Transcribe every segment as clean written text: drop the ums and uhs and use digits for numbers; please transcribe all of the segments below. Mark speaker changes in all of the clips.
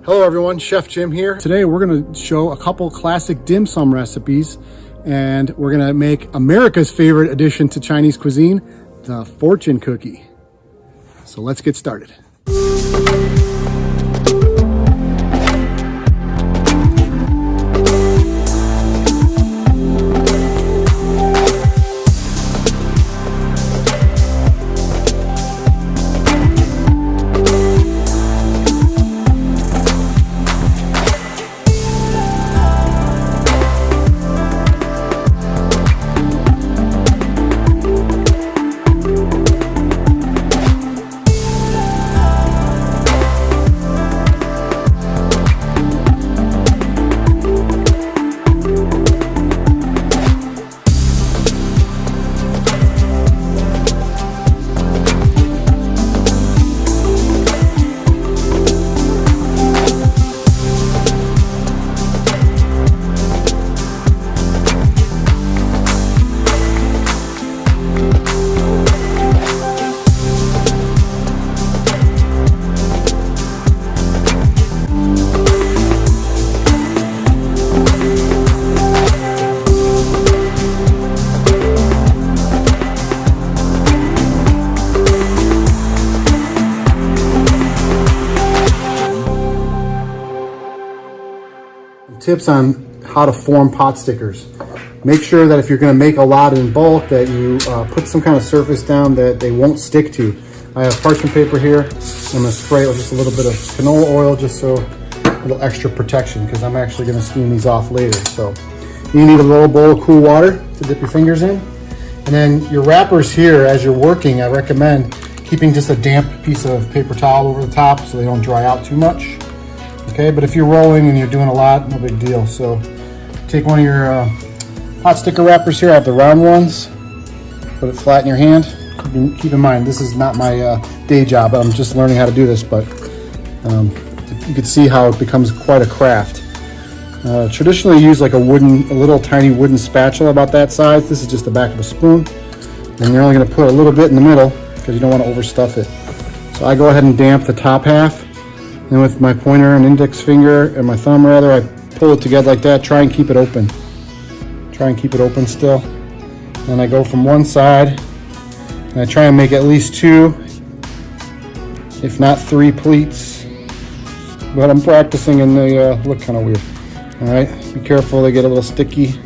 Speaker 1: Hello everyone, Chef Jim here. Today we're gonna show a couple classic dim sum recipes, and we're gonna make America's favorite addition to Chinese cuisine, the fortune cookie. So let's get started. Tips on how to form pot stickers. Make sure that if you're going to make a lot in bulk that you put some kind of surface down that they won't stick to. I have parchment paper here. I'm going to spray it with just a little bit of canola oil just so a little extra protection, because I'm actually going to steam these off later. So you need a little bowl of cool water to dip your fingers in. And then your wrappers here, as you're working, I recommend keeping just a damp piece of paper towel over the top so they don't dry out too much. Okay, but if you're rolling and you're doing a lot, no big deal. So take one of your hot sticker wrappers here. I have the round ones. Put it flat in your hand. Keep in mind, this is not my day job. I'm just learning how to do this, but you can see how it becomes quite a craft. Traditionally, you use like a little tiny wooden spatula about that size. This is just the back of a spoon. And you're only going to put a little bit in the middle because you don't want to overstuff it. So I go ahead and damp the top half. And with my pointer and index finger and my thumb rather, I pull it together like that. Try and keep it open. Try and keep it open still. And I go from one side and I try and make at least 2, if not 3 pleats. But I'm practicing and they look kind of weird. All right, be careful, they get a little sticky.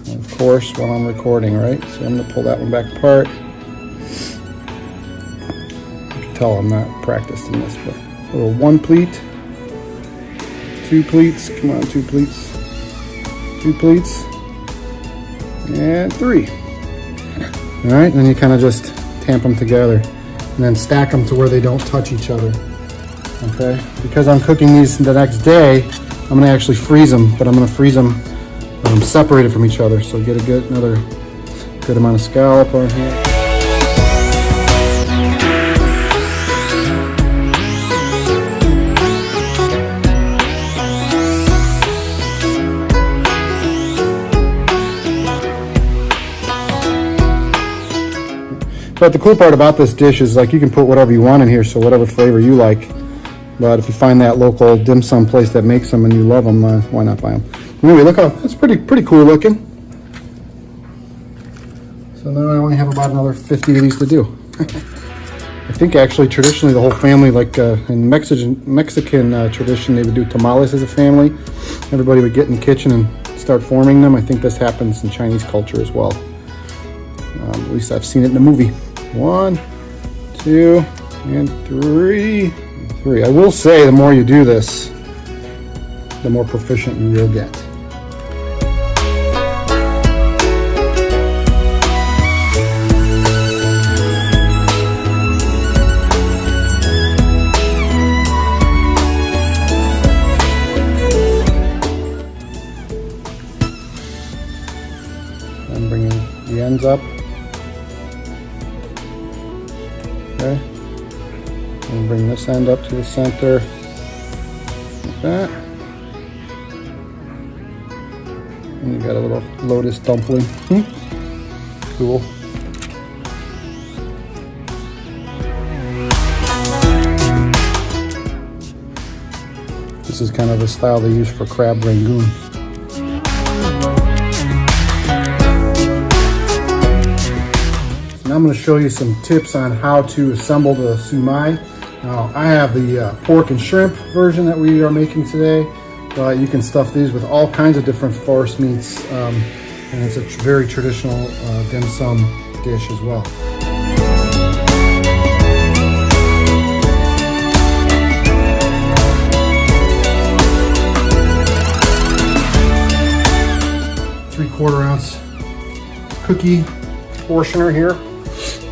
Speaker 1: And of course, while I'm recording, right? So I'm gonna pull that one back apart. You can tell I'm not practiced in this, but a little 1 pleat, 2 pleats, come on, 2 pleats, 2 pleats, and 3. All right, and then you kind of just tamp them together and then stack them to where they don't touch each other. Okay, because I'm cooking these the next day, I'm gonna actually freeze them, but I'm gonna freeze them separated from each other, so get another good amount of scallop on here. But the cool part about this dish is like you can put whatever you want in here, so whatever flavor you like. But if you find that local dim sum place that makes them and you love them, why not buy them? Anyway, look how that's pretty cool looking. So now I only have about another 50 of these to do. I think actually traditionally the whole family, like in Mexican tradition, they would do tamales as a family. Everybody would get in the kitchen and start forming them. I think this happens in Chinese culture as well. At least I've seen it in a movie. 1, 2, and 3. I will say the more you do this, the more proficient you will get. I'm bringing the ends up. Okay, and bring this end up to the center, like that. And you got a little lotus dumpling. Cool. This is kind of a style they use for crab rangoon. Now I'm going to show you some tips on how to assemble the sumai. Now I have the pork and shrimp version that we are making today, but you can stuff these with all kinds of different forest meats, and it's a very traditional dim sum dish as well. Three-quarter ounce cookie portioner here.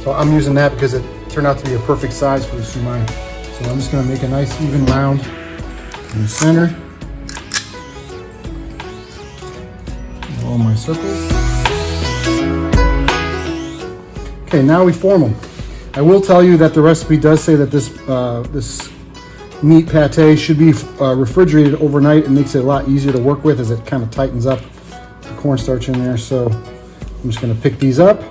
Speaker 1: So I'm using that because it turned out to be a perfect size for the sumai. So I'm just going to make a nice even round in the center. All my circles. Okay, now we form them. I will tell you that the recipe does say that this meat pate should be refrigerated overnight. It makes it a lot easier to work with as it kind of tightens up the cornstarch in there. So I'm just going to pick these up.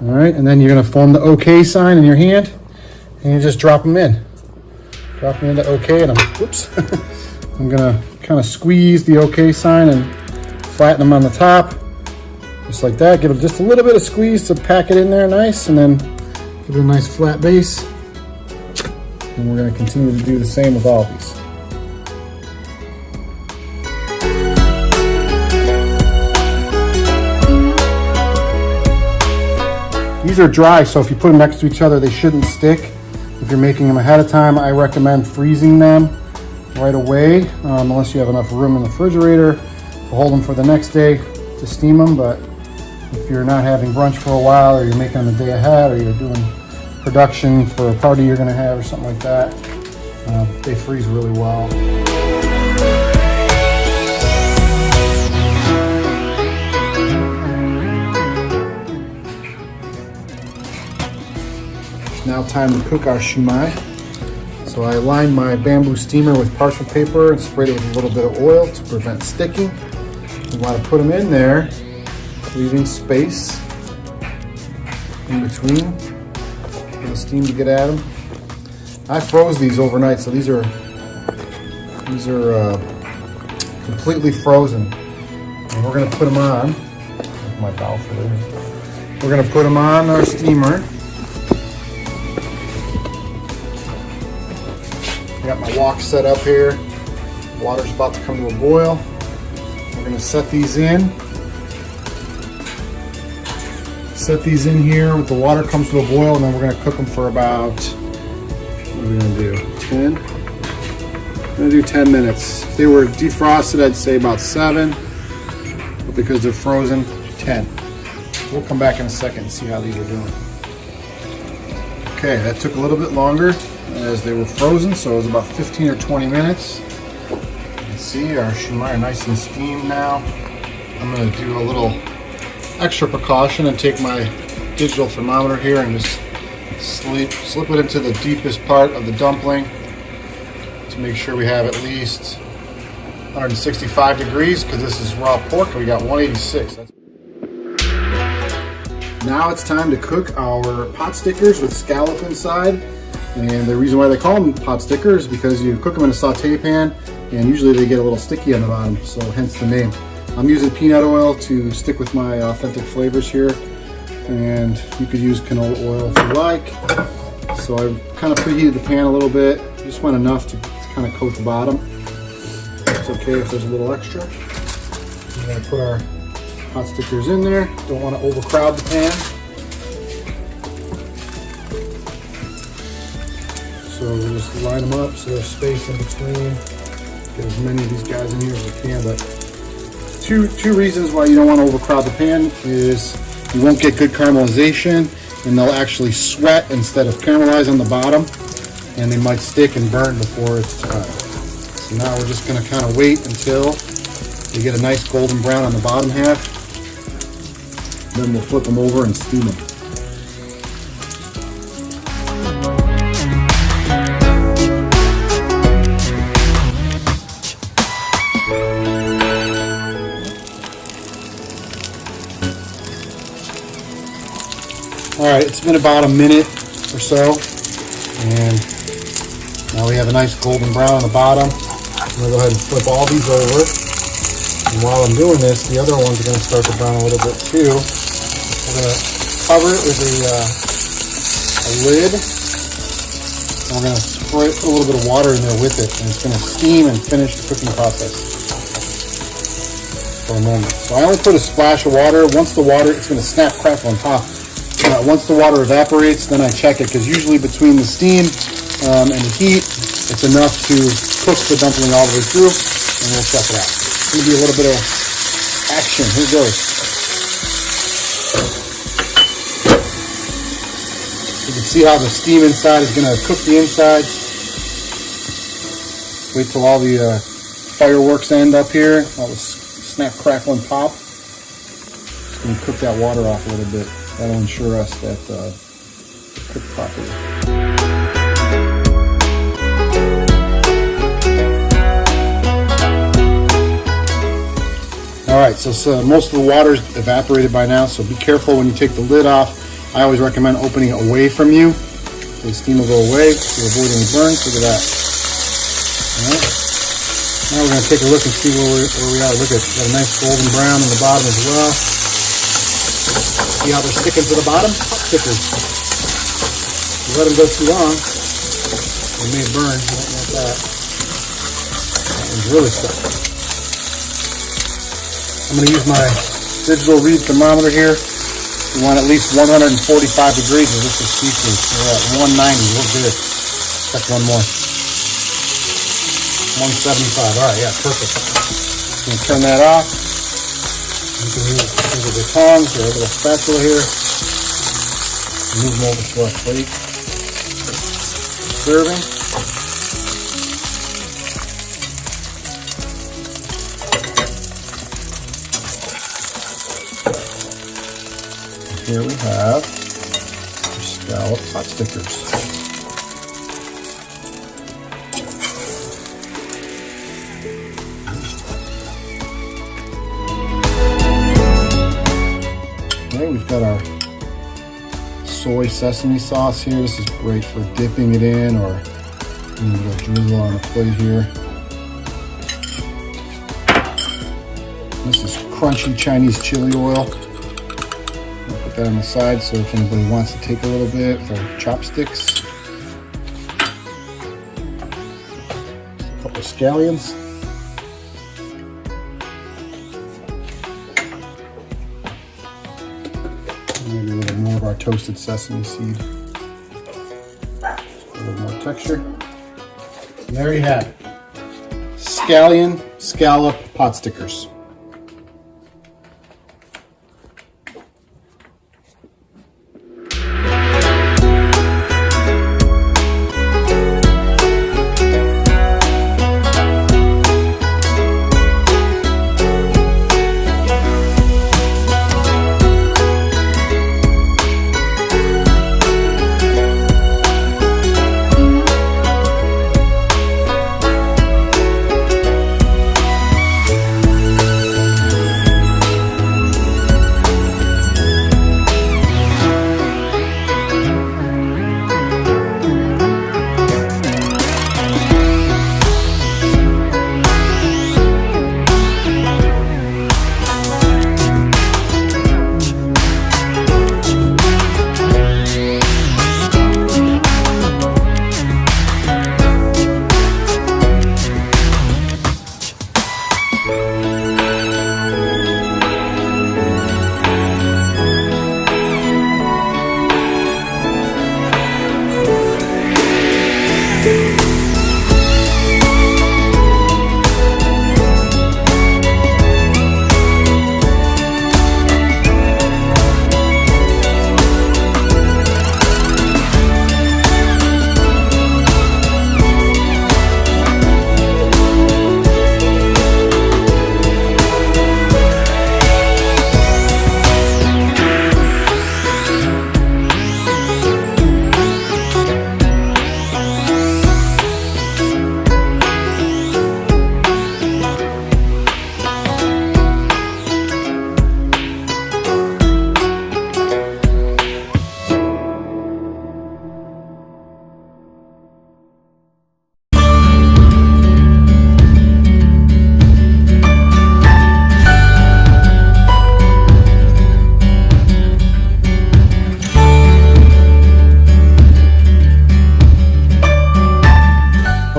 Speaker 1: All right, and then you're going to form the OK sign in your hand, and you just drop them in. Drop them into OK, and I'm going to kind of squeeze the OK sign and flatten them on the top, just like that. Give it just a little bit of squeeze to pack it in there nice, and then give it a nice flat base. And we're going to continue to do the same with all of these. These are dry, so if you put them next to each other, they shouldn't stick. If you're making them ahead of time, I recommend freezing them right away, unless you have enough room in the refrigerator to hold them for the next day to steam them. But if you're not having brunch for a while, or you're making them a day ahead, or you're doing production for a party you're going to have or something like that, they freeze really well. Now time to cook our shumai. So I lined my bamboo steamer with parchment paper and sprayed it with a little bit of oil to prevent sticking. You want to put them in there, leaving space in between for the steam to get at them. I froze these overnight, so these are completely frozen. And we're going to put them on. My bowl for later. We're going to put them on our steamer. I got my wok set up here. Water's about to come to a boil. We're going to set these in. Set these in here with the water comes to a boil, and then we're going to cook them for about, what are we going to do, 10? I'm going to do 10 minutes. If they were defrosted, I'd say about 7. But because they're frozen, 10. We'll come back in a second and see how these are doing. Okay, that took a little bit longer as they were frozen, so it was about 15 or 20 minutes. You can see our shumai are nice and steamed now. I'm going to do a little extra precaution and take my digital thermometer here and just slip it into the deepest part of the dumpling to make sure we have at least 165 degrees, because this is raw pork and we got 186. Now it's time to cook our pot stickers with scallop inside. And the reason why they call them pot stickers is because you cook them in a saute pan, and usually they get a little sticky on the bottom, so hence the name. I'm using peanut oil to stick with my authentic flavors here, and you could use canola oil if you like. So I kind of preheated the pan a little bit, just went enough to kind of coat the bottom. It's okay if there's a little extra. We're going to put our pot stickers in there. Don't want to overcrowd the pan. So we'll just line them up so there's space in between. Get as many of these guys in here as we can. But two reasons why you don't want to overcrowd the pan is you won't get good caramelization, and they'll actually sweat instead of caramelize on the bottom, and they might stick and burn before it's time. So now we're just going to kind of wait until we get a nice golden brown on the bottom half. Then we'll flip them over and steam them. All right, it's been about a minute or so, and now Now we have a nice golden brown on the bottom. I'm gonna go ahead and flip all these over. And while I'm doing this, the other ones are gonna start to brown a little bit too. We're gonna cover it with a lid. And we're gonna spray a little bit of water in there with it, and it's gonna steam and finish the cooking process for a moment. So I only put a splash of water. Once the water, it's gonna snap, crackle, and pop. Once the water evaporates, then I check it, because usually between the steam and the heat, it's enough to cook the dumpling all the way through, and we'll check it out. It's going to be a little bit of action. Here it goes. You can see how the steam inside is going to cook the inside. Wait till all the fireworks end up here. All the snap, crackle, and pop. Just going to cook that water off a little bit. That'll ensure us that it's cooked properly. All right, so most of the water's evaporated by now, so be careful when you take the lid off. I always recommend opening it away from you, so the steam will go away to avoid any burns. Look at that. All right. Now we're going to take a look and see where we are. Look at it. Got a nice golden brown on the bottom as well. See how they're sticking to the bottom? Pot stickers. If you let them go too long, they may burn. You don't want that. That one's really stuck. I'm going to use my digital read thermometer here. We want at least 145 degrees, and this is seafood. We're at 190. We're good. Check one more. 175. All right, yeah, perfect. I'm going to turn that off. You can use the tongs or a little spatula here. Move them over to our plate. Serving. Here we have our scallop pot stickers. Okay, we've got our soy sesame sauce here. This is great for dipping it in, or a little drizzle on the plate here. This is crunchy Chinese chili oil. Put that on the side so if anybody wants to take a little bit with our chopsticks. A couple of scallions. Maybe a little more of our toasted sesame seed. A little more texture. And there you have it. Scallion scallop pot stickers.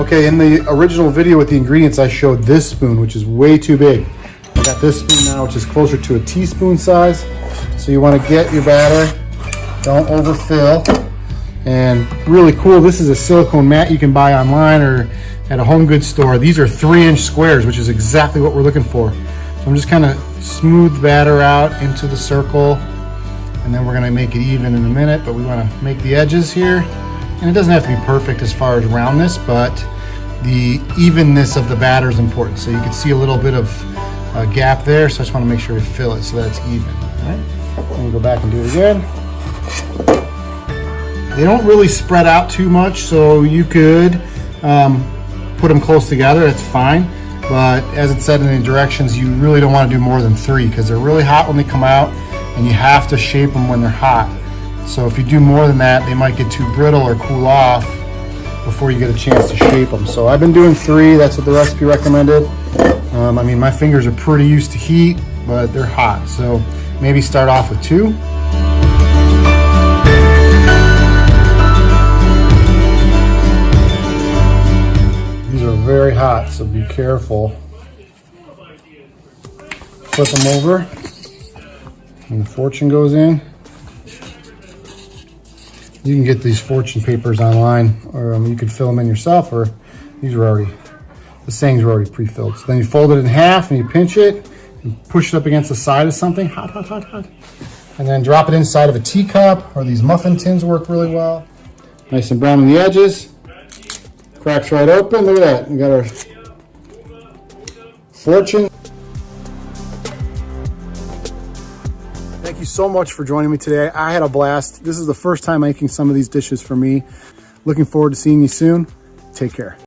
Speaker 1: Okay, in the original video with the ingredients, I showed this spoon, which is way too big. I got this spoon now, which is closer to a teaspoon size. So you want to get your batter, don't overfill. And really cool, this is a silicone mat you can buy online or at a home goods store. These are 3-inch squares, which is exactly what we're looking for. So I'm just kind of smooth the batter out into the circle, and then we're gonna make it even in a minute, but we wanna make the edges here. And it doesn't have to be perfect as far as roundness, but the evenness of the batter is important. So you can see a little bit of a gap there, so I just wanna make sure we fill it so that it's even, all right? Then we go back and do it again. They don't really spread out too much, so you could put them close together, that's fine. But as it said in the directions, you really don't want to do more than 3 because they're really hot when they come out and you have to shape them when they're hot. So if you do more than that, they might get too brittle or cool off before you get a chance to shape them. So I've been doing 3, that's what the recipe recommended. I mean, my fingers are pretty used to heat, but they're hot. So maybe start off with 2. Very hot, so be careful. Flip them over, and the fortune goes in. You can get these fortune papers online, or you could fill them in yourself, or these are already, the sayings are already pre-filled. So then you fold it in half, and you pinch it, and push it up against the side of something, hot, hot, hot, hot. And then drop it inside of a teacup, or these muffin tins work really well. Nice and brown on the edges. Cracks right open. Look at that. We got our fortune. Thank you so much for joining me today. I had a blast. This is the first time making some of these dishes for me. Looking forward to seeing you soon. Take care.